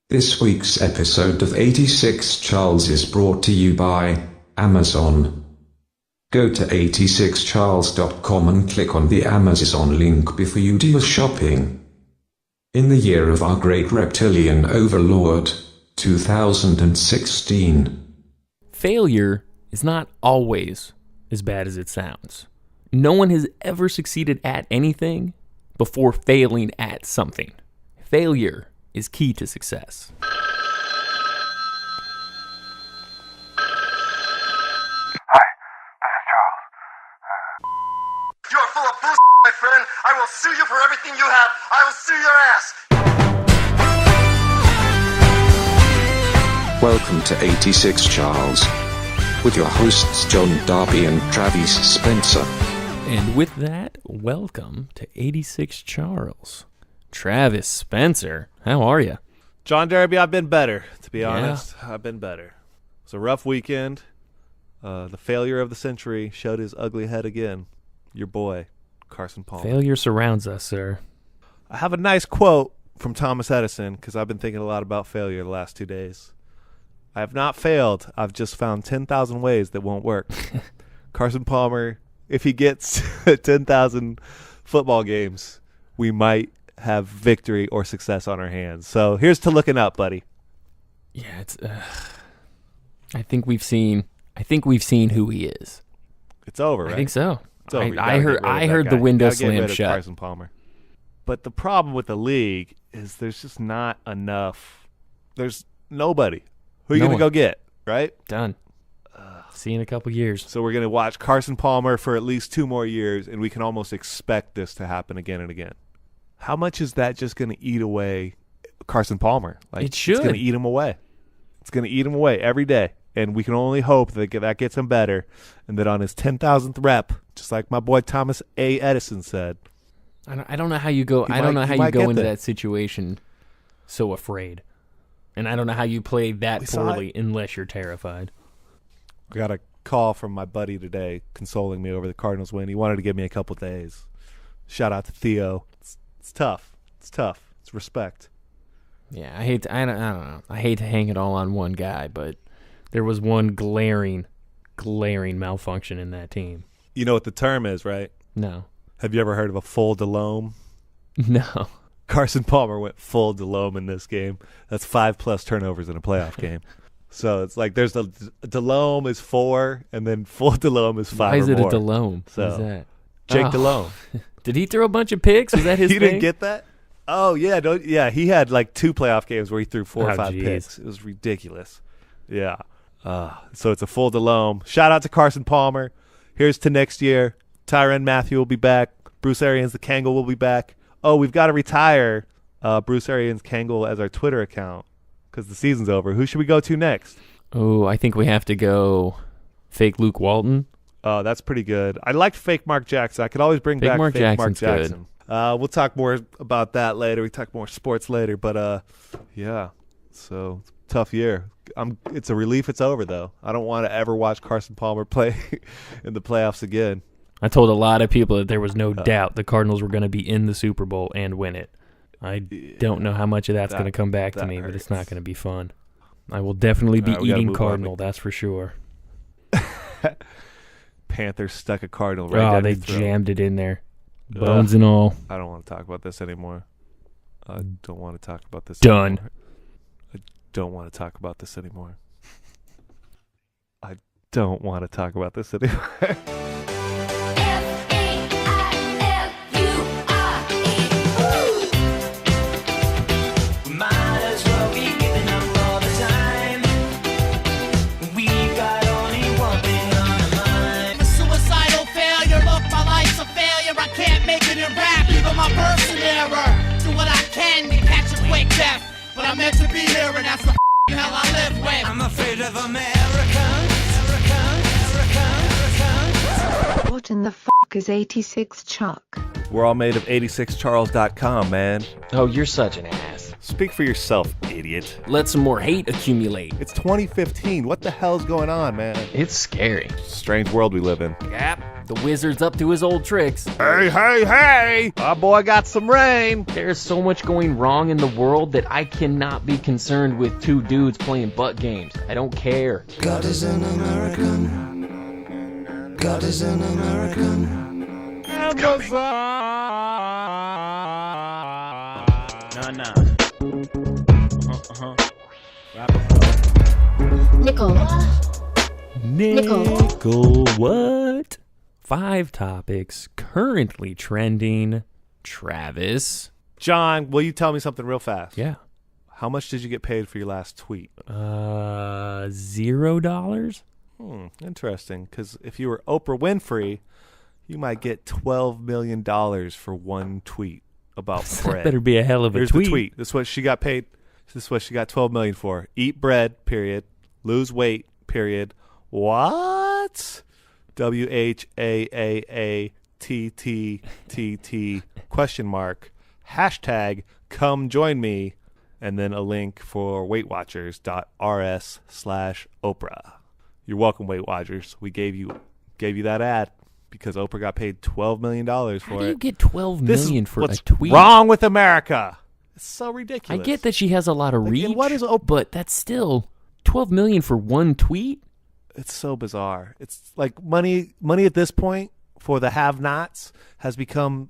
This week's episode of 86 Charles is brought to you by Amazon. Go to 86charles.com and click on the Amazon link before you do your shopping. In the year of our great reptilian overlord, 2016. Failure is not always as bad as it sounds. No one has ever succeeded at anything before failing at something. Failure is key to success. Hi, this is Charles. You are full of bullshit, my friend. I will sue you for everything you have. I will sue your ass. Welcome to 86 Charles, with your hosts John Darby and Travis Spencer. And with that, welcome to 86 Charles. Travis Spencer, how are you? John Derby, I've been better, to be honest. I've been better. It was a rough weekend. The failure of the century showed his ugly head again. Your boy, Carson Palmer. Failure surrounds us, sir. I have a nice quote from Thomas Edison, because I've been thinking a lot about failure the last 2 days. I have not failed. I've just found 10,000 ways that won't work. Carson Palmer, if he gets 10,000 football games, we might have victory or success on our hands. So here's to looking up, buddy. Yeah, it's. I think we've seen who he is. It's over, right? I think so. It's over. I heard the window slam shut. Carson Palmer. But the problem with the league is there's just not enough. There's nobody. Who are you going to go get, right? Done. See you in a couple years. So we're going to watch Carson Palmer for at least 2 more years, and we can almost expect this to happen again and again. How much is that just going to eat away Carson Palmer? It should. It's going to eat him away. It's going to eat him away every day, and we can only hope that that gets him better, and that on his 10,000th rep, just like my boy Thomas A. Edison said. I don't know how you go. I don't know how you go into that situation so afraid, and I don't know how you play that poorly unless you're terrified. I got a call from my buddy today consoling me over the Cardinals win. He wanted to give me a couple days. Shout out to Theo. It's tough. It's tough. It's respect. Yeah, I don't know. I hate to hang it all on one guy, but there was one glaring malfunction in that team. You know what the term is, right? No. Have you ever heard of a full Delhomme? No. Carson Palmer went full Delhomme in this game. That's 5+ turnovers in a playoff game. So it's like there's Delhomme is 4, and then full Delhomme is 5 Why is or it more. A Delhomme? So, what is that? Jake Delhomme. Did he throw a bunch of picks? Was that his You thing? didn't get that? Oh, yeah. He had like 2 playoff games where he threw 4 or 5 geez. picks. It was ridiculous. Yeah. So it's a full Delhomme. Shout out to Carson Palmer. Here's to next year. Tyrann Mathieu will be back. Bruce Arians the Kangle will be back. Oh, we've got to retire Bruce Arians Kangle as our Twitter account because the season's over. Who should we go to next? Oh, I think we have to go fake Luke Walton. Oh, that's pretty good. I liked fake Mark Jackson. I could always bring back Mark fake Mark Jackson's Jackson. We'll talk more about that later. We talk more sports later. But, yeah, so tough year. It's a relief it's over, though. I don't want to ever watch Carson Palmer play in the playoffs again. I told a lot of people that there was no doubt the Cardinals were going to be in the Super Bowl and win it. I don't know how much of that's going to come back to me, but it's not going to be fun. I will definitely be eating Cardinal, that's for sure. Panthers stuck a Cardinal right down Oh, they your throat. jammed it in there. Bones and all. I don't want to talk about this anymore. I don't want to talk about this Done. anymore. I don't want to talk about this anymore. I don't want to talk about this anymore. My person error. Do what I can to catch a quick death. But I'm meant to be here, and that's the hell I live with. I'm afraid of America. What in the is 86 Chuck? We're all made of 86charles.com, man. Oh, you're such an ass. Speak for yourself, idiot. Let some more hate accumulate. It's 2015. What the hell's going on, man? It's scary. Strange world we live in. Yep. The wizard's up to his old tricks. Hey, hey, hey! Our boy got some rain. There's so much going wrong in the world that I cannot be concerned with two dudes playing butt games. I don't care. God is an American. God is an American. Nickel, what? 5 topics currently trending. Travis. John, will you tell me something real fast? Yeah. How much did you get paid for your last tweet? $0? Interesting, because if you were Oprah Winfrey, you might get $12 million for one tweet about bread. That better be a hell of a Here's tweet. the tweet. This is what she got paid. This is what she got $12 million for. Eat bread, period. Lose weight, period. What? WHAAATTTT question mark. Hashtag come join me. And then a link for weightwatchers.rs/Oprah. You're welcome, Weight Watchers. We gave you that ad because Oprah got paid $12 million for it. How do you get $12 million for a tweet? Wrong with America? It's so ridiculous. I get that she has a lot of reach, and what is Oprah? But that's still $12 million for one tweet? It's so bizarre. It's like money at this point for the have-nots has become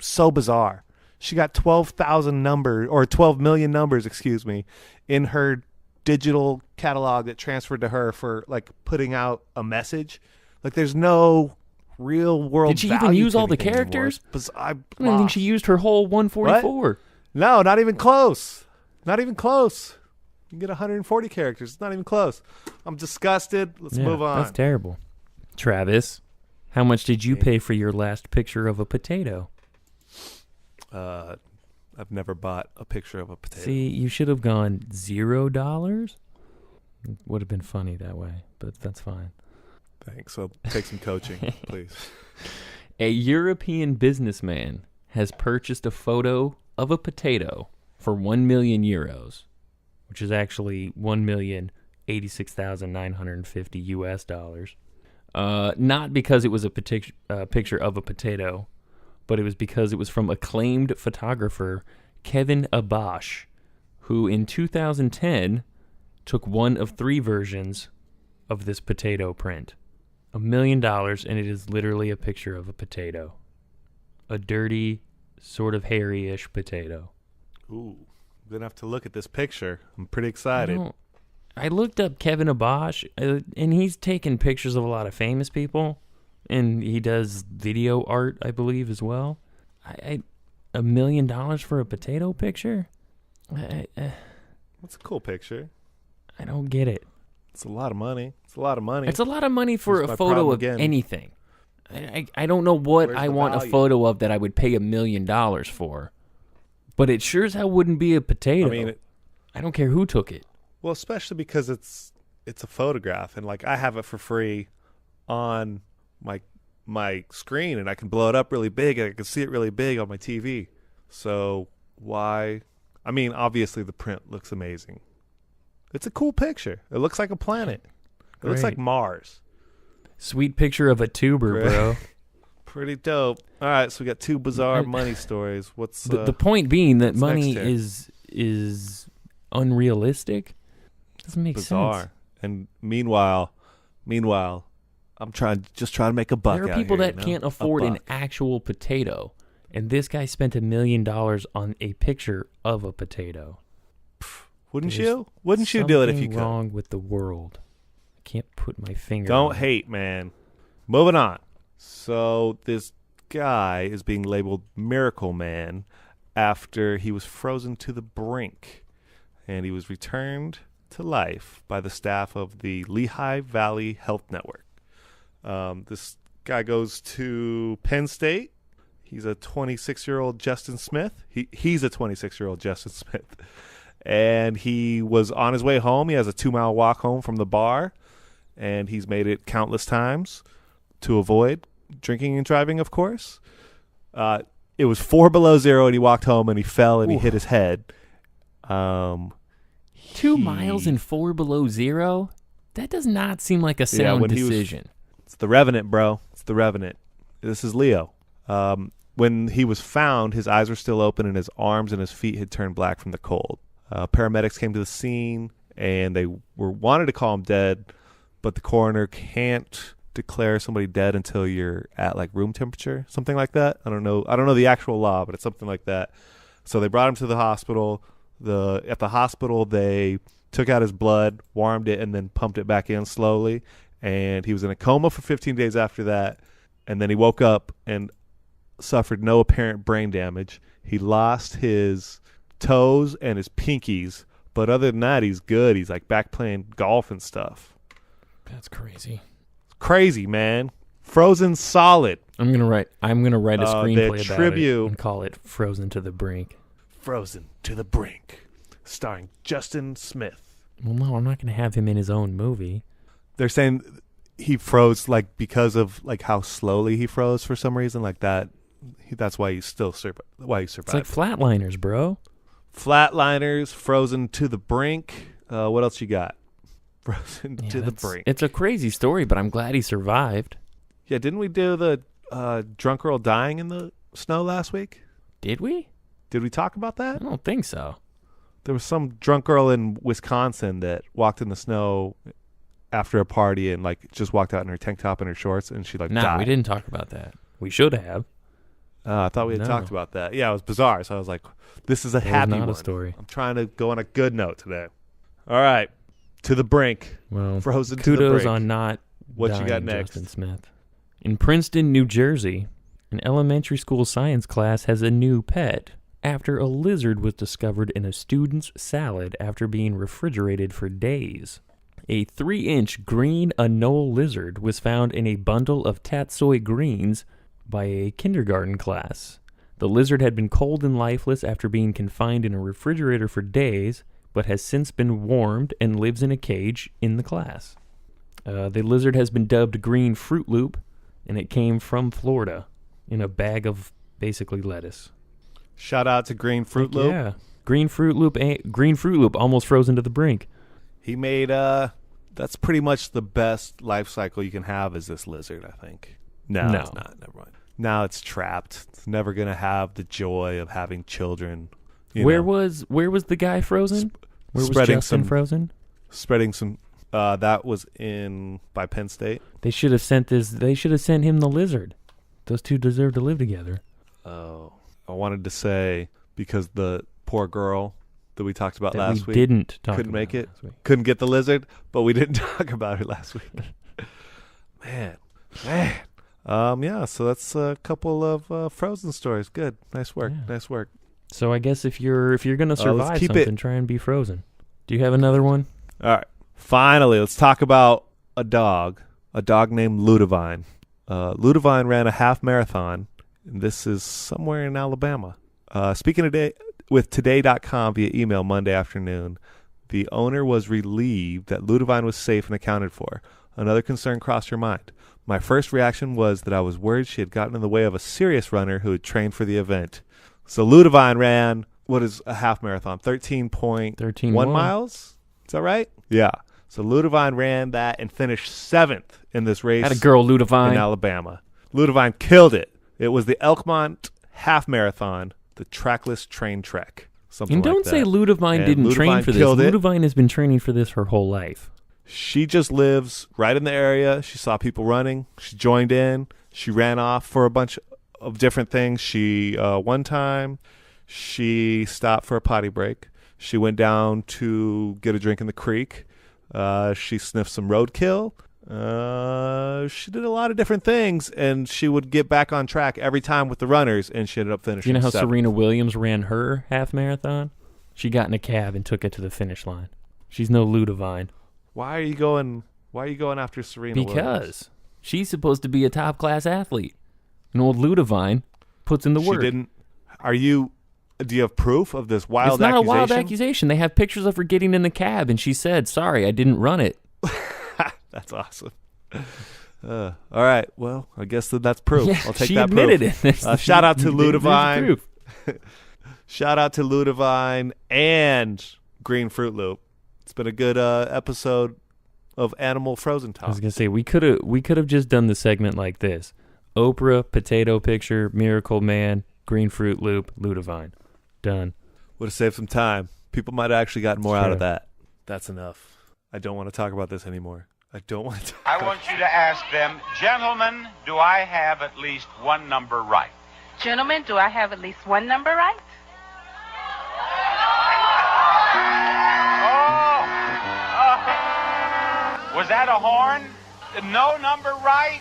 so bizarre. She got 12,000 numbers, or 12 million numbers, excuse me, in her digital catalog that transferred to her for like putting out a message. Like there's no real world. Did she even use all the characters? I don't think she used her whole 144. What? No, not even close. Not even close. You can get 140 characters. It's not even close. I'm disgusted. Let's move on. That's terrible. Travis, how much did you pay for your last picture of a potato? I've never bought a picture of a potato. See, you should have gone $0. It would have been funny that way, but that's fine. Thanks. So take some coaching, please. A European businessman has purchased a photo of a potato for 1 million euros, which is actually 1,086,950 US dollars. Not because it was a picture of a potato, but it was because it was from acclaimed photographer Kevin Abash, who in 2010 took one of 3 versions of this potato print. $1 million, and it is literally a picture of a potato. A dirty, sort of hairy-ish potato. Ooh, I'm going to have to look at this picture. I'm pretty excited. I looked up Kevin Abash, and he's taken pictures of a lot of famous people. And he does video art, I believe, as well. $1 million for a potato picture? That's a cool picture. I don't get it. It's a lot of money. It's a lot of money. It's a lot of money for That's a my photo problem of again. anything. I don't know what Where's I the want value? a photo of that I would pay $1 million for. But it sure as hell wouldn't be a potato. I mean, I don't care who took it. well, especially because it's a photograph, and like I have it for free on my screen, and I can blow it up really big, and I can see it really big on my TV. So why? I mean, obviously the print looks amazing. It's a cool picture. It looks like a planet. It looks Great. like Mars. Sweet picture of a tuber, Great. bro. Pretty dope. All right, so we got 2 bizarre money stories. What's The point being that what's money next is unrealistic. Doesn't make bizarre? sense. And meanwhile, I'm trying to make a buck. There are out people here, that you know? can't A afford an buck. actual potato, and this guy spent $1 million on a picture of a potato. Wouldn't There's you? Wouldn't you do it if you something could? wrong with the world. I can't put my finger. Don't on it. hate, man. Moving on. So this guy is being labeled Miracle Man after he was frozen to the brink, and he was returned to life by the staff of the Lehigh Valley Health Network. This guy goes to Penn State. He's a 26-year-old Justin Smith. He's a 26-year-old Justin Smith. And he was on his way home. He has a 2-mile walk home from the bar, and he's made it countless times to avoid drinking and driving, of course. It was 4 below zero, and he walked home, and he fell, and he hit his head. 2 miles and 4 below zero? That does not seem like a sound when he was- decision. It's the Revenant, bro. It's The Revenant. This is Leo. When he was found, his eyes were still open and his arms and his feet had turned black from the cold. Paramedics came to the scene and they wanted to call him dead, but the coroner can't declare somebody dead until you're at like room temperature, something like that. I don't know the actual law, but it's something like that. So they brought him to the hospital. At the hospital, they took out his blood, warmed it, and then pumped it back in slowly. And he was in a coma for 15 days after that. And then he woke up and suffered no apparent brain damage. He lost his toes and his pinkies, but other than that, he's good. He's like back playing golf and stuff. That's crazy. Crazy, man. Frozen solid. I'm gonna write a screenplay about tribute. it and call it Frozen to the Brink. Frozen to the Brink, starring Justin Smith. Well, no, I'm not gonna have him in his own movie. They're saying he froze like because of like how slowly he froze for some reason, like that. That's why he's still why he survived. It's like Flatliners, bro. Flatliners, Frozen to the Brink. What else you got? Frozen to the Brink. It's a crazy story, but I'm glad he survived. Yeah, didn't we do the drunk girl dying in the snow last week? Did we? Did we talk about that? I don't think so. There was some drunk girl in Wisconsin that walked in the snow after a party and like just walked out in her tank top and her shorts, and she like died. No, we didn't talk about that. We should have. I thought we had talked about that. Yeah, it was bizarre. So I was like, this is a happy one. Not a story. I'm trying to go on a good note today. All right. To the Brink. Well, Frozen to the Brink. Kudos on not what dying, you got next? Justin Smith. In Princeton, New Jersey, an elementary school science class has a new pet after a lizard was discovered in a student's salad after being refrigerated for days. A 3-inch green anole lizard was found in a bundle of tatsoi greens by a kindergarten class. The lizard had been cold and lifeless after being confined in a refrigerator for days, but has since been warmed and lives in a cage in the class. The lizard has been dubbed Green Fruit Loop, and it came from Florida in a bag of basically lettuce. Shout out to Green Fruit Loop. Yeah, Green Fruit Loop almost frozen to the brink. He made that's pretty much the best life cycle you can have is this lizard, I think. No, it's not. Never mind. Now it's trapped. It's never gonna have the joy of having children. Where was the guy frozen? Where was Justin frozen? Spreading some. That was by Penn State. They should have sent him the lizard. Those two deserve to live together. Oh, I wanted to say because the poor girl that we talked about last week couldn't make it, couldn't get the lizard, but we didn't talk about her last week. Man. Yeah, so that's a couple of Frozen stories. Good. Nice work. Yeah. Nice work. So I guess if you're going to survive something, try and be frozen. Do you have another one? All right. Finally, let's talk about a dog named Ludivine. Ludivine ran a half marathon, and this is somewhere in Alabama. Speaking today with Today.com via email Monday afternoon, the owner was relieved that Ludivine was safe and accounted for. Another concern crossed her mind. My first reaction was that I was worried she had gotten in the way of a serious runner who had trained for the event. So Ludivine ran, what is a half marathon? 13.1 miles? Is that right? Yeah. So Ludivine ran that and finished 7th in this race. Had a girl, Ludivine. In Alabama. Ludivine killed it. It was the Elkmont half marathon, the trackless train trek. Something like that. And don't say Ludivine didn't train for this. Ludivine has been training for this her whole life. She just lives right in the area. She saw people running. She joined in. She ran off for a bunch of different things. One time, she stopped for a potty break. She went down to get a drink in the creek. She sniffed some roadkill. She did a lot of different things, and she would get back on track every time with the runners, and she ended up finishing. You know how 7th. Serena Williams ran her half marathon? She got in a cab and took it to the finish line. She's no Ludivine. Why are you going after Serena Williams? Because she's supposed to be a top-class athlete. And old Ludivine puts in the work. She didn't. Do you have proof of this wild accusation? It's not a wild accusation. They have pictures of her getting in the cab, and she said, sorry, I didn't run it. That's awesome. All right. Well, I guess that's proof. Yeah, I'll take she that admitted proof. it. Shout out to Ludivine. Proof. Shout out to Ludivine and Green Fruit Loop. It's been a good episode of animal frozen I was talk. gonna say we could have just done the segment like this: Oprah, potato picture, Miracle Man, green fruit loop, Ludovine. Done. Would have saved some time. People might have actually gotten more out of Sure. that. That's enough. I don't want to talk about this anymore. I don't want to. I want you to ask them, gentlemen, do I have at least one number right? Gentlemen, do I have at least one number right? Was that a horn? No number right?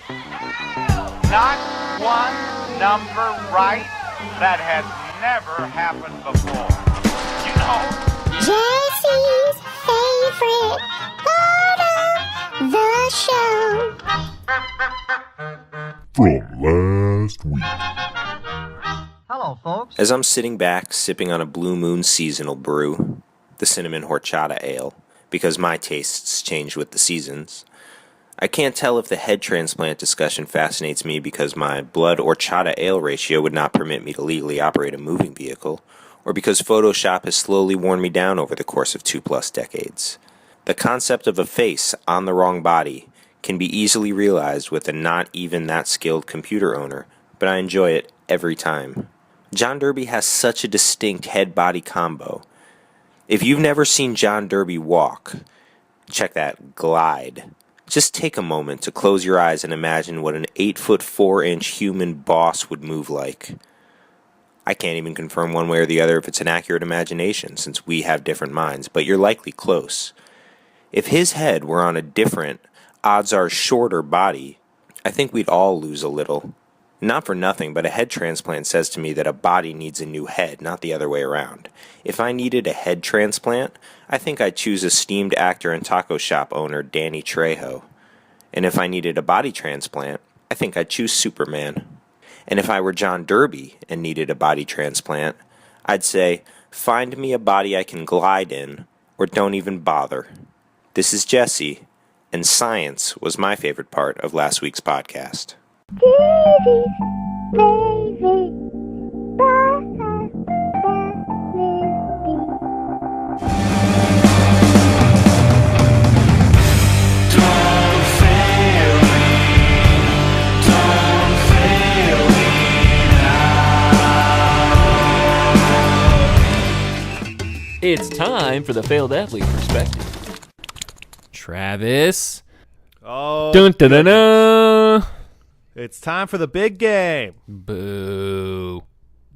Not one number right? That has never happened before. You know, Jesse's favorite part of the show. As I'm sitting back, sipping on a Blue Moon seasonal brew, the cinnamon horchata ale, because my tastes change with the seasons, I can't tell if the head transplant discussion fascinates me because my blood horchata ale ratio would not permit me to legally operate a moving vehicle, or because Photoshop has slowly worn me down over the course of 2+ decades. The concept of a face on the wrong body can be easily realized with a not even that skilled computer owner, but I enjoy it every time. John Derby has such a distinct head-body combo. If you've never seen John Derby walk, check that glide. Just take a moment to close your eyes and imagine what an 8'4" human boss would move like. I can't even confirm one way or the other if it's an accurate imagination, since we have different minds, but you're likely close. If his head were on a different, odds are shorter body, I think we'd all lose a little. Not for nothing, but a head transplant says to me that a body needs a new head, not the other way around. If I needed a head transplant, I think I'd choose esteemed actor and taco shop owner Danny Trejo. And if I needed a body transplant, I think I'd choose Superman. And if I were John Derby and needed a body transplant, I'd say, find me a body I can glide in, or don't even bother. This is Jesse, and science was my favorite part of last week's podcast. Jesse's favorite part of It's time for the failed athlete perspective. Travis. Oh, Dun dun dun dun. it's time for the big game. Boo.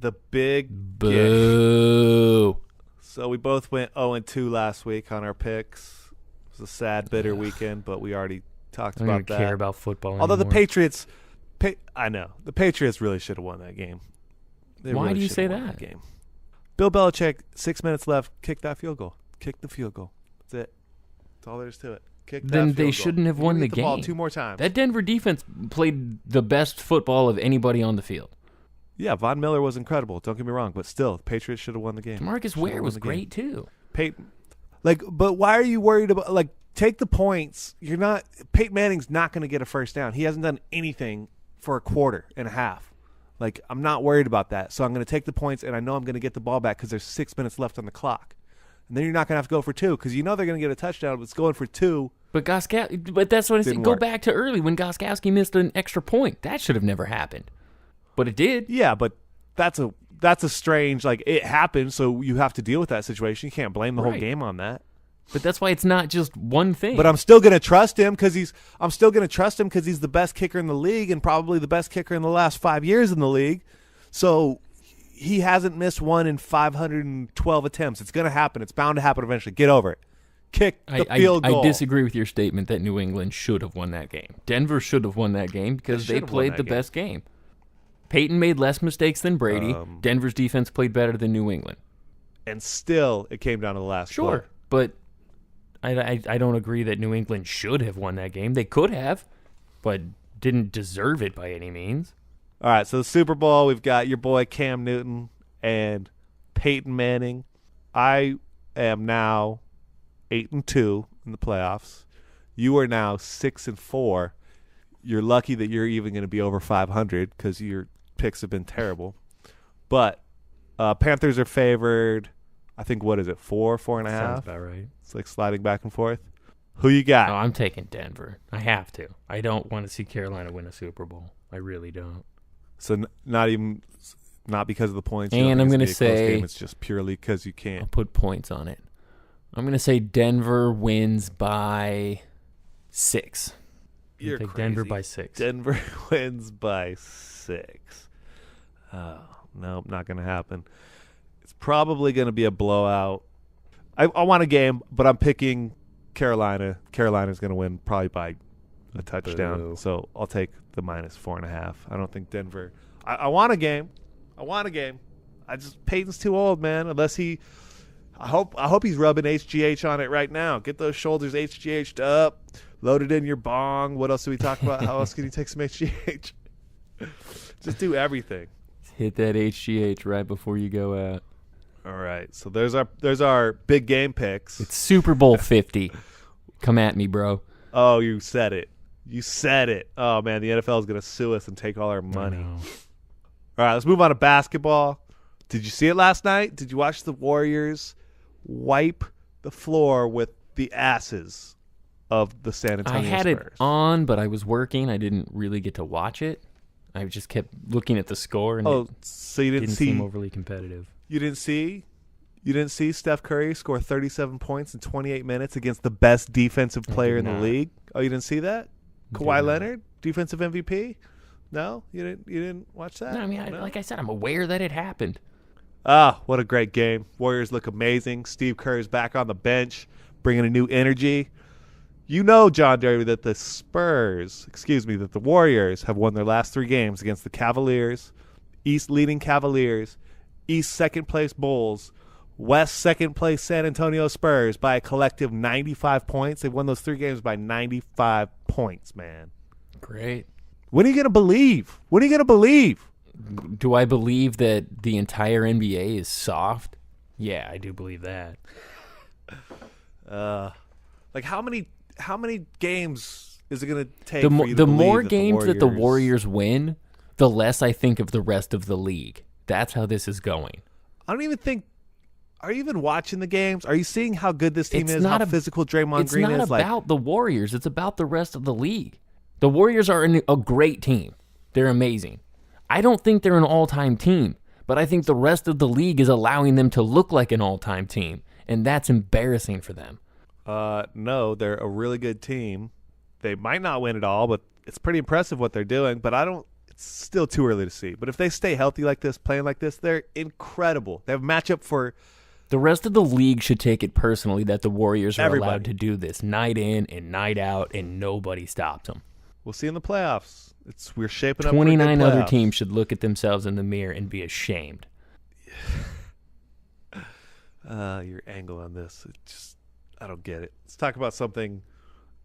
The big game. Boo. So we both went 0-2 last week on our picks. It was a sad, bitter weekend, but we already talked I about don't that. care about football Although anymore. the Patriots, I know the Patriots really should have won that game. They Why really do you should say have won that? game? Bill Belichick, 6 minutes left, kick that field goal. Kick the field goal. That's it. That's all there is to it. Kick that Then field they goal. shouldn't have You won the hit ball game. 2 more times. That Denver defense played the best football of anybody on the field. Yeah, Von Miller was incredible. Don't get me wrong, but still, the Patriots should have won the game. Marcus Should've Ware won was the game. great too. Peyton, but why are you worried about take the points? You're not. Peyton Manning's not going to get a first down. He hasn't done anything for a quarter and a half. I'm not worried about that. So I'm going to take the points, and I know I'm going to get the ball back because there's 6 minutes left on the clock. And then you're not going to have to go for 2 because you know they're going to get a touchdown. But it's going for 2. But that's what I said. Didn't Go work. back to early when Gostkowski missed an extra point. That should have never happened. But it did. Yeah, but that's a strange. It happened, so you have to deal with that situation. You can't blame the whole Right. game on that. But that's why it's not just one thing. But I'm still going to trust him because he's the best kicker in the league and probably the best kicker in the last 5 years in the league. So he hasn't missed one in 512 attempts. It's going to happen. It's bound to happen eventually. Get over it. Kick the field goal. I disagree with your statement that New England should have won that game. Denver should have won that game because They they should have won played that the game. best game. Peyton made less mistakes than Brady. Denver's defense played better than New England. And still, it came down to the last Sure, play. but I don't agree that New England should have won that game. They could have, but didn't deserve it by any means. All right, so the Super Bowl, we've got your boy Cam Newton and Peyton Manning. I am now 8-2 in the playoffs. You are now 6-4. You're lucky that you're even going to be over 500 because your picks have been terrible. But Panthers are favored. I think, what is it, 4.5? Sounds about right. It's sliding back and forth. Who you got? Oh, I'm taking Denver. I have to. I don't want to see Carolina win a Super Bowl. I really don't. So not because of the points. And I'm going to say it's just purely because you can't. I'll put points on it. I'm going to say Denver wins by 6. You're take crazy. Denver by 6. Denver wins by 6. Oh, nope, not going to happen. It's probably going to be a blowout. I want a game, but I'm picking Carolina. Carolina's going to win probably by a touchdown. Boo. So I'll take the -4.5. I don't think Denver. I want a game. Peyton's too old, man. Unless he. I hope he's rubbing HGH on it right now. Get those shoulders HGH'd up. Load it in your bong. What else do we talk about? How else can you take some HGH? Just do everything. Hit that HGH right before you go out. All right. So there's our big game picks. It's Super Bowl 50. Come at me, bro. Oh, you said it. Oh, man, the NFL is going to sue us and take all our money. All right, let's move on to basketball. Did you see it last night? Did you watch the Warriors wipe the floor with the asses of the San Antonio Spurs? I had it on, but I was working. I didn't really get to watch it. I just kept looking at the score, and so you didn't seem overly competitive. You didn't see Steph Curry score 37 points in 28 minutes against the best defensive player in the league? Oh, you didn't see that? Kawhi Leonard, defensive MVP? No, you didn't watch that? No, I mean, like I said, I'm aware that it happened. Ah, what a great game. Warriors look amazing. Steve Kerr's back on the bench, bringing a new energy. You know, John Derby, that the Warriors have won their last 3 games against the Cavaliers, East leading Cavaliers, East second-place Bulls, West second-place San Antonio Spurs by a collective 95 points. They've won those 3 games by 95 points, man. Great. When are you going to believe? Do I believe that the entire NBA is soft? Yeah, I do believe that. Like how many games is it going to take? The for you to more believe games that the Warriors win, the less I think of the rest of the league. That's how this is going. I don't even think. Are you even watching the games? Are you seeing how good this team is? How physical Draymond Green is? It's not about the Warriors. It's about the rest of the league. The Warriors are a great team. They're amazing. I don't think they're an all-time team, but I think the rest of the league is allowing them to look like an all-time team, and that's embarrassing for them. No, they're a really good team. They might not win it all, but it's pretty impressive what they're doing. But it's still too early to see. But if they stay healthy like this, playing like this, they're incredible. They have a matchup for. The rest of the league should take it personally that the Warriors are allowed to do this night in and night out, and nobody stops them. We'll see in the playoffs. We're shaping up. 29 other teams should look at themselves in the mirror and be ashamed. Your angle on this, I don't get it. Let's talk about something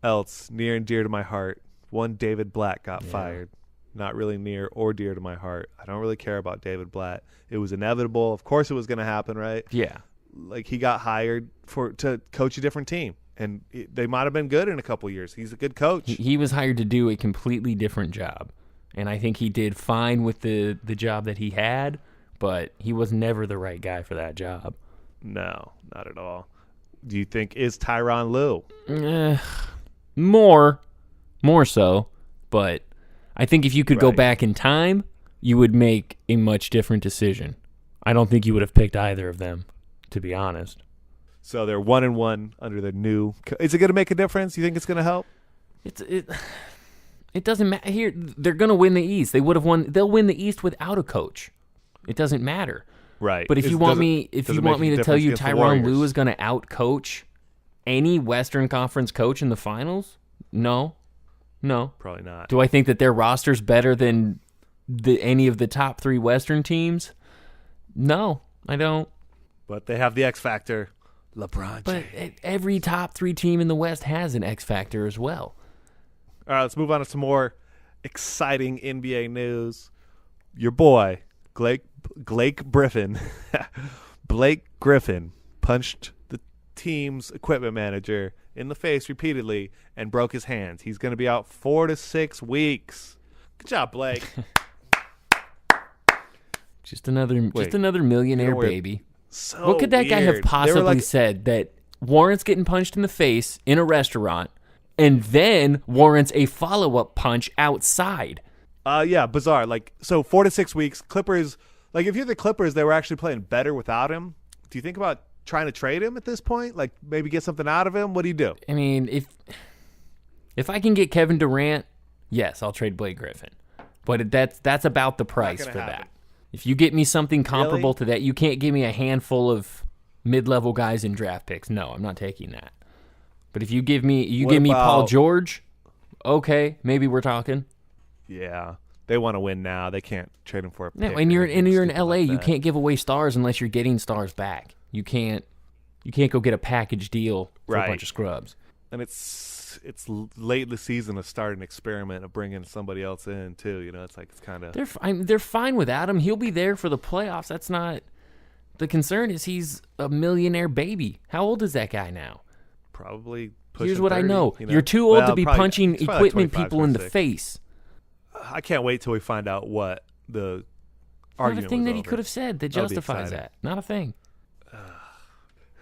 else near and dear to my heart. One, David Blatt got fired. Not really near or dear to my heart. I don't really care about David Blatt. It was inevitable. Of course it was going to happen, right? Yeah. Like he got hired to coach a different team. And they might have been good in a couple years. He's a good coach. He was hired to do a completely different job. And I think he did fine with the job that he had, but he was never the right guy for that job. No, not at all. Do you think is Tyronn Lue? More so. But I think if you could go back in time, you would make a much different decision. I don't think you would have picked either of them, to be honest. So they're 1-1 under the new. Is it going to make a difference? You think it's going to help? It doesn't matter. Here, they're going to win the East. They would have won. They'll win the East without a coach. It doesn't matter. Right. But if you want me to tell you Tyronn Lue is going to out-coach any Western Conference coach in the finals, no, probably not. Do I think that their roster's better than any of the top 3 Western teams? No, I don't. But they have the X factor. LeBron James. But every top 3 team in the West has an X factor as well. All right, let's move on to some more exciting NBA news. Your boy, Blake Griffin, punched the team's equipment manager in the face repeatedly and broke his hands. He's going to be out 4 to 6 weeks. Good job, Blake. Just another millionaire baby. So what could that guy have weird. possibly said that warrants getting punched in the face in a restaurant, and then warrants a follow-up punch outside. Yeah, bizarre. Like, so 4 to 6 weeks, Clippers, like if you're the Clippers, they were actually playing better without him. Do you think about trying to trade him at this point? Like maybe get something out of him? What do you do? I mean, if I can get Kevin Durant, yes, I'll trade Blake Griffin. But that's about the price for that. If you get me something comparable to that, you can't give me a handful of mid-level guys in draft picks. No, I'm not taking that. But if you give me Paul George, okay, maybe we're talking. Yeah, they want to win now. They can't trade him for a pick. No, and you're in LA. Like you can't give away stars unless you're getting stars back. You can't go get a package deal for a bunch of scrubs. And it's late in the season to start an experiment of bringing somebody else in too. You know, it's kind of they're fine without him. He'll be there for the playoffs. That's not the concern. Is he's a millionaire baby? How old is that guy now? Probably. Here's what 30, I know. You know? You're too old to be punching equipment like people in the face. I can't wait till we find out what the argument was. Not a thing that he over. could have said that justifies that. Not a thing.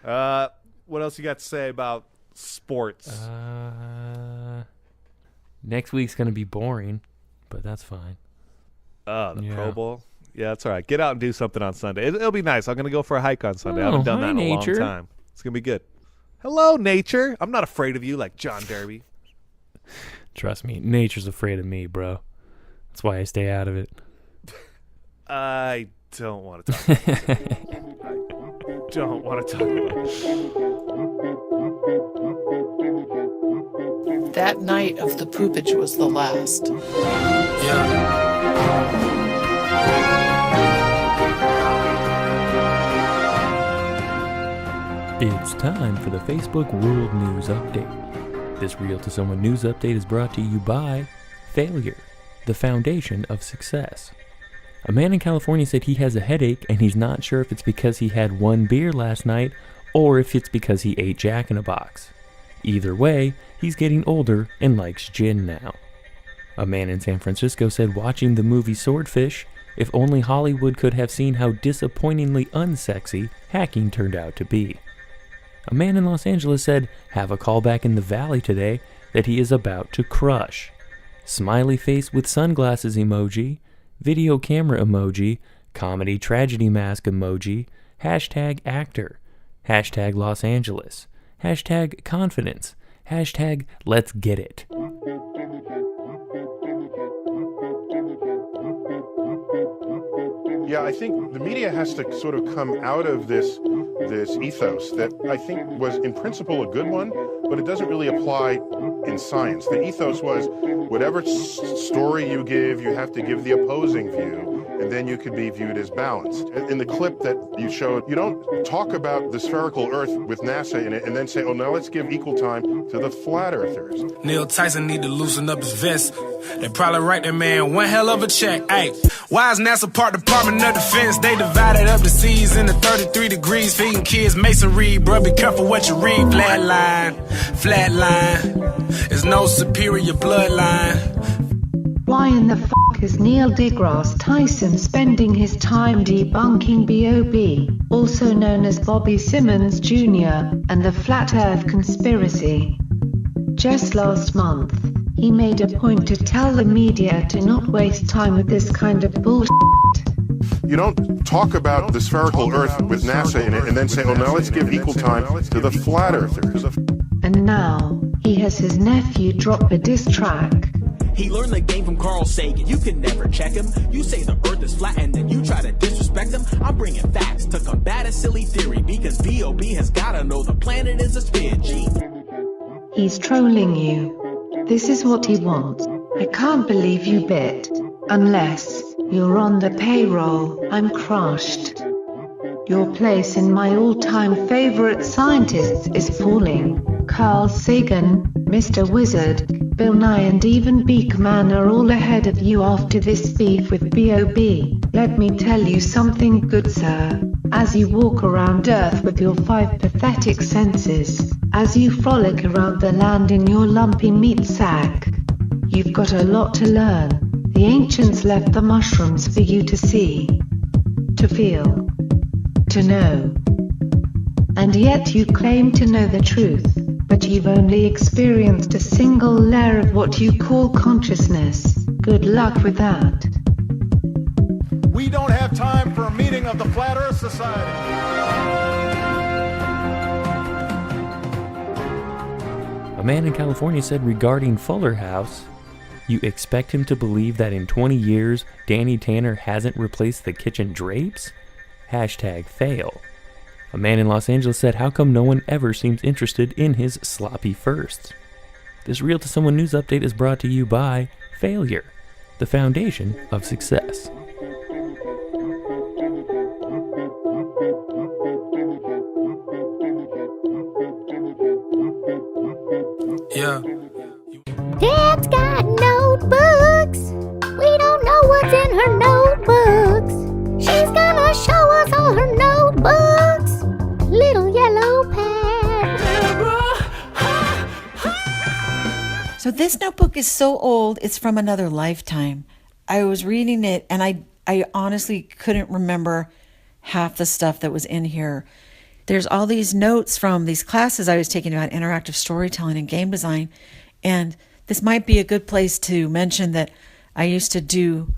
What else you got to say about sports? Next week's going to be boring, but that's fine. The Pro Bowl? Yeah, that's all right. Get out and do something on Sunday. It'll be nice. I'm going to go for a hike on Sunday. I haven't done that in a long time. It's going to be good. Hello, nature. I'm not afraid of you like John Derby. Trust me, nature's afraid of me, bro. That's why I stay out of it. I don't want to talk about it. I don't want to talk about it. That night of the poopage was the last. It's time for the Facebook World News Update. This Real to Someone news update is brought to you by Failure, the foundation of success. A man in California said he has a headache and he's not sure if it's because he had one beer last night or if it's because he ate Jack in a Box. Either way, he's getting older and likes gin now. A man in San Francisco said watching the movie Swordfish, if only Hollywood could have seen how disappointingly unsexy hacking turned out to be. A man in Los Angeles said, have a call back in the Valley today that he is about to crush. Smiley face with sunglasses emoji, video camera emoji, comedy tragedy mask emoji, hashtag actor, hashtag Los Angeles, hashtag confidence, hashtag let's get it. Yeah, I think the media has to sort of come out of this ethos that I think was in principle a good one, but it doesn't really apply in science. The ethos was whatever story you give, you have to give the opposing view, and then you could be viewed as balanced. In the clip that you showed, you don't talk about the spherical Earth with NASA in it and then say, oh, now let's give equal time to the flat earthers. Neil Tyson need to loosen up his vest. They probably write that man one hell of a check. Hey, why is NASA part Department of Defense? They divided up the seas into 33 degrees, feeding kids masonry. Bro, be careful what you read. Flatline. There's no superior bloodline. Why in the fuck is Neil deGrasse Tyson spending his time debunking B.o.B., also known as Bobby Simmons Jr., and the Flat Earth Conspiracy? Just last month, he made a point to tell the media to not waste time with this kind of bullshit. You don't talk about the spherical Earth with NASA in it and then say, oh, now let's give equal time to the flat earthers. And now, he has his nephew drop a diss track. He learned the game from Carl Sagan. You can never check him. You say the earth is flat and then you try to disrespect him. I'm bringing facts to combat a silly theory because B.o.B. has gotta know the planet is a spin, G. He's trolling you. This is what he wants. I can't believe you bit. Unless you're on the payroll, I'm crushed. Your place in my all-time favorite scientists is falling. Carl Sagan, Mr. Wizard, Bill Nye and even Beakman are all ahead of you after this beef with B.o.B. Let me tell you something good, sir. As you walk around Earth with your 5 pathetic senses, as you frolic around the land in your lumpy meat sack, you've got a lot to learn. The ancients left the mushrooms for you to see, to feel, to know. And yet you claim to know the truth, but you've only experienced a single layer of what you call consciousness. Good luck with that. We don't have time for a meeting of the Flat Earth Society. A man in California said regarding Fuller House, you expect him to believe that in 20 years, Danny Tanner hasn't replaced the kitchen drapes? #fail. A man in Los Angeles said, how come no one ever seems interested in his sloppy firsts? This Real to Someone news update is brought to you by failure, the foundation of success. Yeah. Dad's got notebooks. We don't know what's in her notebooks. She's gonna show us all her notebooks. Little yellow pad. So this notebook is so old, it's from another lifetime. I was reading it and I honestly couldn't remember half the stuff that was in here. There's all these notes from these classes I was taking about interactive storytelling and game design. And this might be a good place to mention that I used to do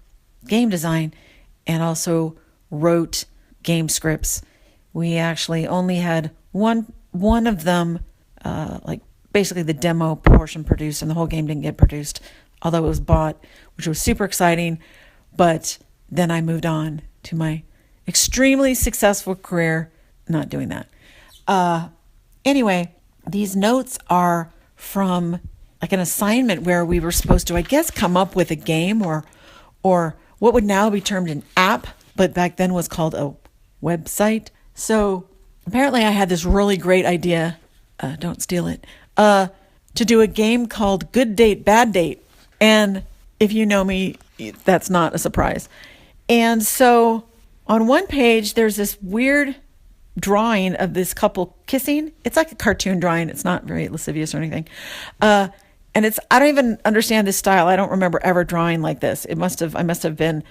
game design and also wrote game scripts. We actually only had one of them, like basically the demo portion produced, and the whole game didn't get produced, although it was bought, which was super exciting. But then I moved on to my extremely successful career not doing that. Anyway, these notes are from like an assignment where we were supposed to, I guess, come up with a game or what would now be termed an app, but back then was called a website. So apparently I had this really great idea, don't steal it, to do a game called Good Date, Bad Date. And if you know me, that's not a surprise. And so on one page, there's this weird drawing of this couple kissing. It's like a cartoon drawing. It's not very lascivious or anything. And I don't even understand this style. I don't remember ever drawing like this. I must have been,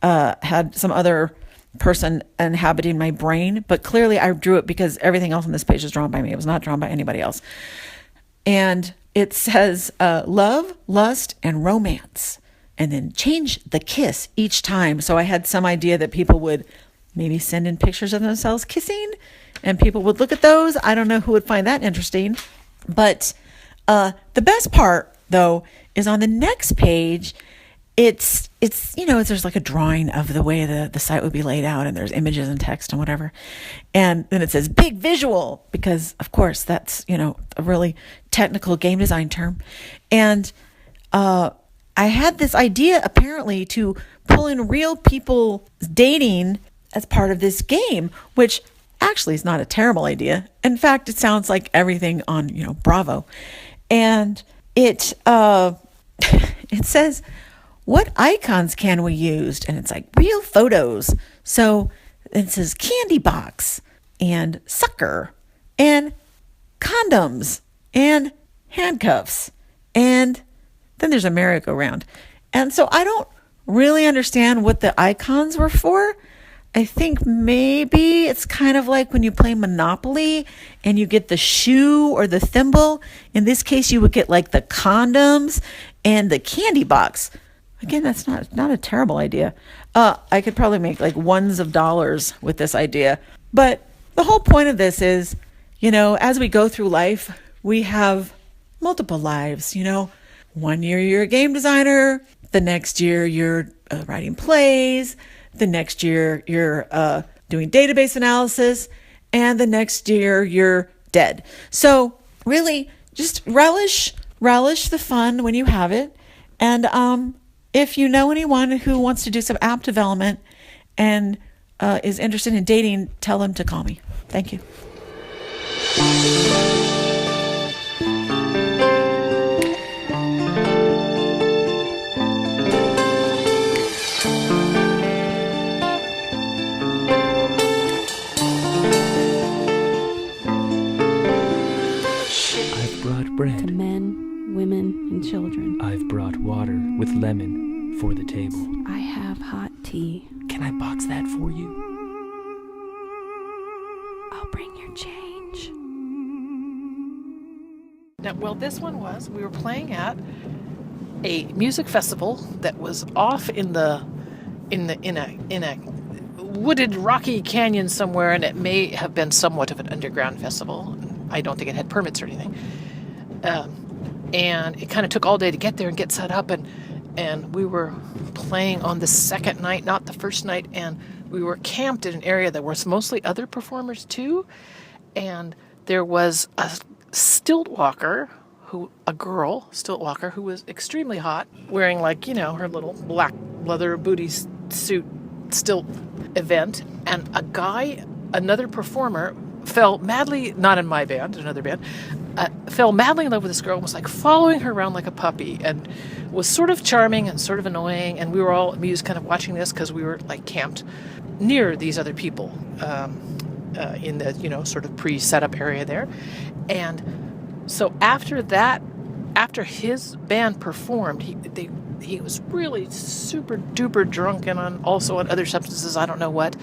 had some other person inhabiting my brain, but clearly I drew it because everything else on this page is drawn by me. It was not drawn by anybody else. And it says, love, lust, and romance. And then change the kiss each time. So I had some idea that people would maybe send in pictures of themselves kissing and people would look at those. I don't know who would find that interesting. But the best part, though, is on the next page. It's there's like a drawing of the way the site would be laid out, and there's images and text and whatever. And then it says big visual, because of course that's, a really technical game design term. And I had this idea apparently to pull in real people dating as part of this game, which actually is not a terrible idea. In fact, it sounds like everything on, Bravo. And it says, what icons can we use? And it's like real photos. So it says candy box and sucker and condoms and handcuffs. And then there's a merry-go-round. And so I don't really understand what the icons were for. I think maybe it's kind of like when you play Monopoly and you get the shoe or the thimble. In this case, you would get like the condoms and the candy box. Again, that's not a terrible idea. I could probably make like ones of dollars with this idea. But the whole point of this is, as we go through life, we have multiple lives. 1 year you're a game designer. The next year you're writing plays. The next year you're doing database analysis. And the next year you're dead. So really just relish the fun when you have it. And if you know anyone who wants to do some app development and is interested in dating, tell them to call me. Thank you. Bread. To men, women, and children. I've brought water with lemon for the table. I have hot tea. Can I box that for you? I'll bring your chain. Now, well, this one was, we were playing at a music festival that was off in a wooded rocky canyon somewhere, and it may have been somewhat of an underground festival. I don't think it had permits or anything. And it kind of took all day to get there and get set up, and we were playing on the second night, not the first night, and we were camped in an area that was mostly other performers too, and there was a Stiltwalker, a girl Stiltwalker, who was extremely hot, wearing her little black leather booty suit stilt event, and a guy, another performer, fell madly, not in my band, another band, fell madly in love with this girl and was following her around like a puppy, and was sort of charming and sort of annoying, and we were all amused kind of watching this because we were camped near these other people in the sort of pre-setup area there. And so after his band performed, he was really super duper drunk and also on other substances, I don't know what.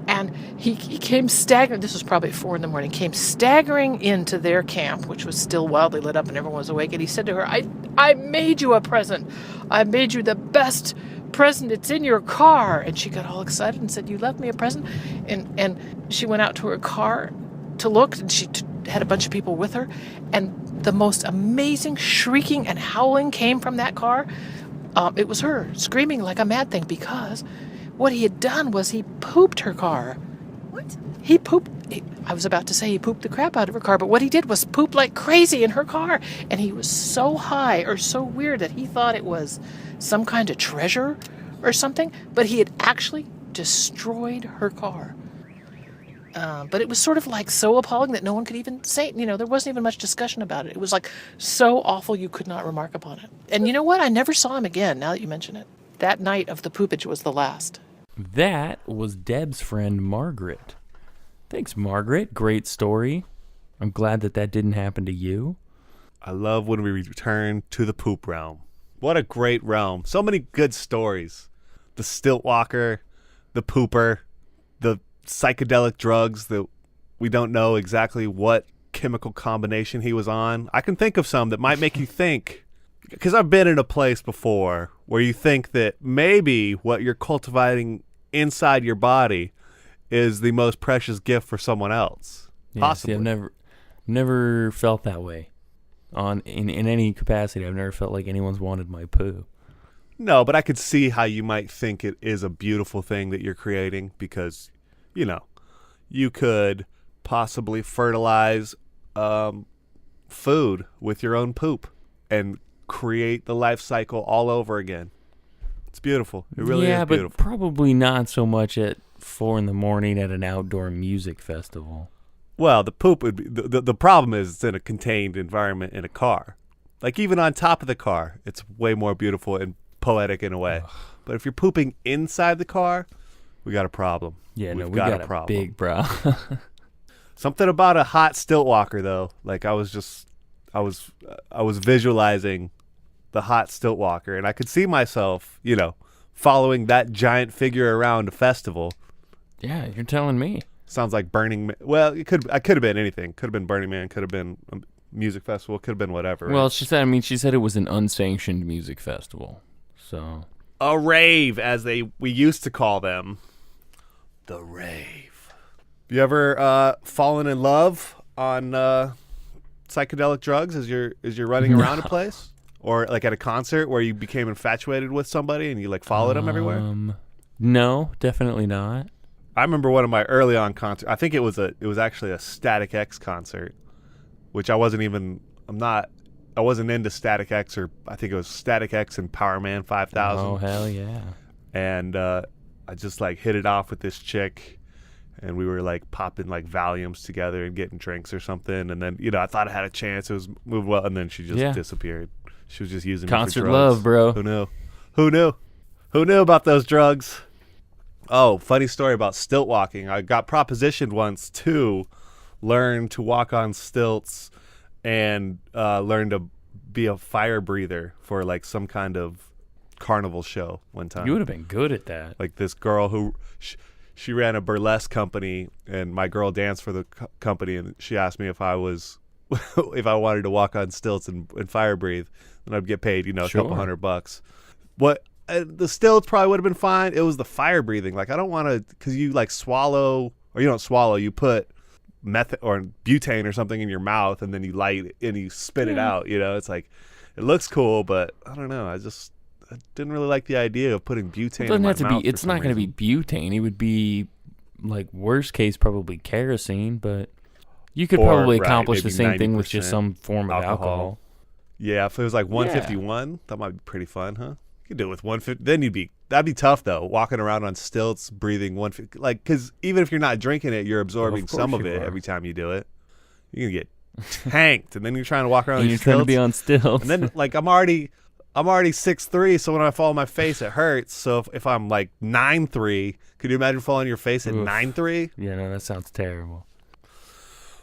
And he came staggering, this was probably 4 a.m, came staggering into their camp, which was still wildly lit up and everyone was awake. And he said to her, I made you a present. I made you the best present. It's in your car. And she got all excited and said, you left me a present? And she went out to her car to look, and she had a bunch of people with her. And the most amazing shrieking and howling came from that car. It was her screaming like a mad thing, because what he had done was he pooped her car. What? I was about to say he pooped the crap out of her car, but what he did was poop like crazy in her car. And he was so high or so weird that he thought it was some kind of treasure or something, but he had actually destroyed her car. But it was sort of so appalling that no one could even say, there wasn't even much discussion about it. It was so awful you could not remark upon it. And you know what? I never saw him again, now that you mention it. That night of the poopage was the last. That was Deb's friend, Margaret. Thanks, Margaret. Great story. I'm glad that didn't happen to you. I love when we return to the poop realm. What a great realm. So many good stories. The Stiltwalker, the pooper, the psychedelic drugs that we don't know exactly what chemical combination he was on. I can think of some that might make you think, because I've been in a place before where you think that maybe what you're cultivating inside your body is the most precious gift for someone else. Yeah, Possibly. See, I've never felt that way. In any capacity, I've never felt like anyone's wanted my poo. No, but I could see how you might think it is a beautiful thing that you're creating, because, you could possibly fertilize food with your own poop and create the life cycle all over again. It's beautiful. It really is beautiful. Yeah, but probably not so much at 4 a.m. at an outdoor music festival. Well, the poop would be the problem is it's in a contained environment in a car. Even on top of the car, it's way more beautiful and poetic in a way. Ugh. But if you're pooping inside the car, we got a problem. Yeah, we got a problem. Big problem. Something about a hot Stiltwalker though. I was visualizing the hot Stiltwalker, and I could see myself, following that giant figure around a festival. Yeah, you're telling me. Sounds like Burning Man. Well, it could have been anything. Could have been Burning Man. Could have been a music festival. Could have been whatever. Well, right? she said it was an unsanctioned music festival. So a rave, as we used to call them. The rave. You ever fallen in love on psychedelic drugs as you're running around a place, or at a concert where you became infatuated with somebody and you followed them everywhere? No, definitely not. I remember one of my early on concerts. I think it was actually a Static X concert, which I wasn't into Static X, or I think it was Static X and Power Man 5000. Oh, hell yeah. And I just hit it off with this chick, and we were popping Valiums together and getting drinks or something. And then, I thought I had a chance. It was moving well, and then she just disappeared. She was just using concert me for love, drugs. bro. Who knew about those drugs? Oh, funny story about stilt walking. I got propositioned once to learn to walk on stilts and learn to be a fire breather for some kind of carnival show one time. You would have been good at that. This girl who she ran a burlesque company, and my girl danced for the company, and she asked me if I was if I wanted to walk on stilts and fire breathe, then I'd get paid, a couple $100. What the stilts probably would have been fine. It was the fire breathing. Like I don't want to, because you like swallow, or you don't swallow. You put methane or butane or something in your mouth, and then you light it and you spit it out. It's like it looks cool, but I don't know. I didn't really like the idea of putting butane in my mouth. It's not going to be butane. It would be like worst case probably kerosene, but you could probably accomplish the same thing with just some form of alcohol. Yeah, if it was like 151, that might be pretty fun, huh? You could do it with 150. Then that'd be tough though, walking around on stilts, breathing 150. Like, because even if you're not drinking it, you're absorbing some of it every time you do it. You're gonna get tanked, and then you're trying to walk around. And you're trying to be on stilts, and then like I'm already 6'3", so when I fall on my face, it hurts. So if I'm like 9'3", could you imagine falling on your face at 9'3"? Yeah, no, that sounds terrible.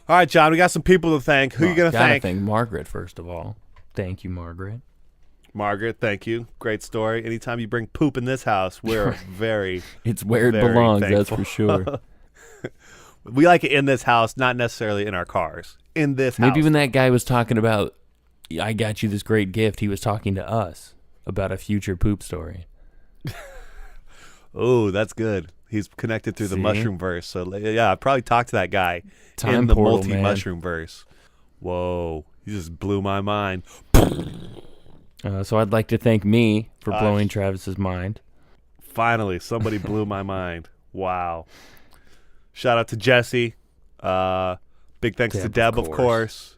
All right, John, we got some people to thank. Who are you going to thank? Thank Margaret, first of all. Thank you, Margaret. Margaret, thank you. Great story. Anytime you bring poop in this house, we're very It's where it belongs, thankful. That's for sure. We like it in this house, not necessarily in our cars. In this house. Maybe when that guy was talking about, I got you this great gift, he was talking to us about a future poop story. Oh, that's good. He's connected through the mushroom verse. So, yeah, I probably talked to that guy in the multi-mushroom verse. Whoa. You just blew my mind. So I'd like to thank me for blowing Travis's mind. Finally, somebody blew my mind. Wow. Shout out to Jesse. Big thanks to Deb, of course.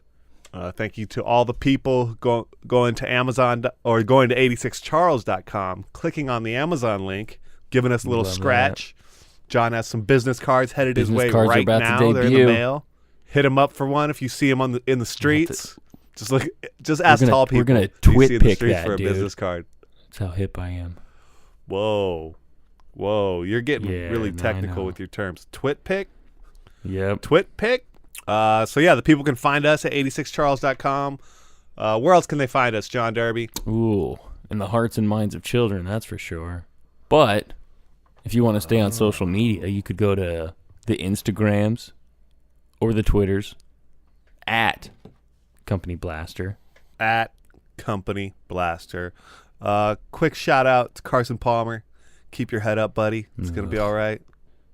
Thank you to all the people going to Amazon or going to 86charles.com, clicking on the Amazon link, giving us a little scratch. That. John has some business cards headed his way right now. They're in the mail. Hit him up for one if you see him in the streets. Just ask tall people. We're gonna twit pick that for a business card. That's how hip I am. Whoa, you're getting really technical with your terms. Twit pick. Yep. Twit pick. So yeah, the people can find us at 86charles.com. Where else can they find us, John Derby? Ooh, in the hearts and minds of children, that's for sure. But if you want to stay on social media, you could go to the Instagrams or the Twitters at Company Blaster. At Company Blaster. Quick shout out to Carson Palmer. Keep your head up, buddy. It's going to be all right.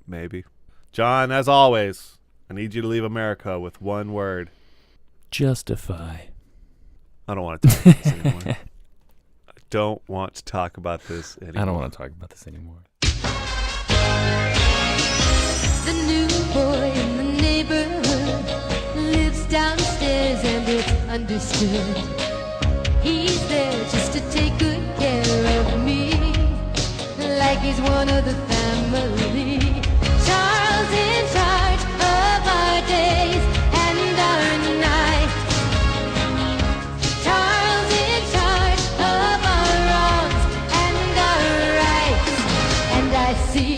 Maybe. John, as always, I need you to leave America with one word. Justify. I don't want to talk about this anymore. I don't want to talk about this anymore. I don't want to talk about this anymore. The new boy in the neighborhood lives downstairs and it's understood. He's there just to take good care of me, like he's one of the family. Charles in charge of our days and our nights. Charles in charge of our wrongs and our rights. And I see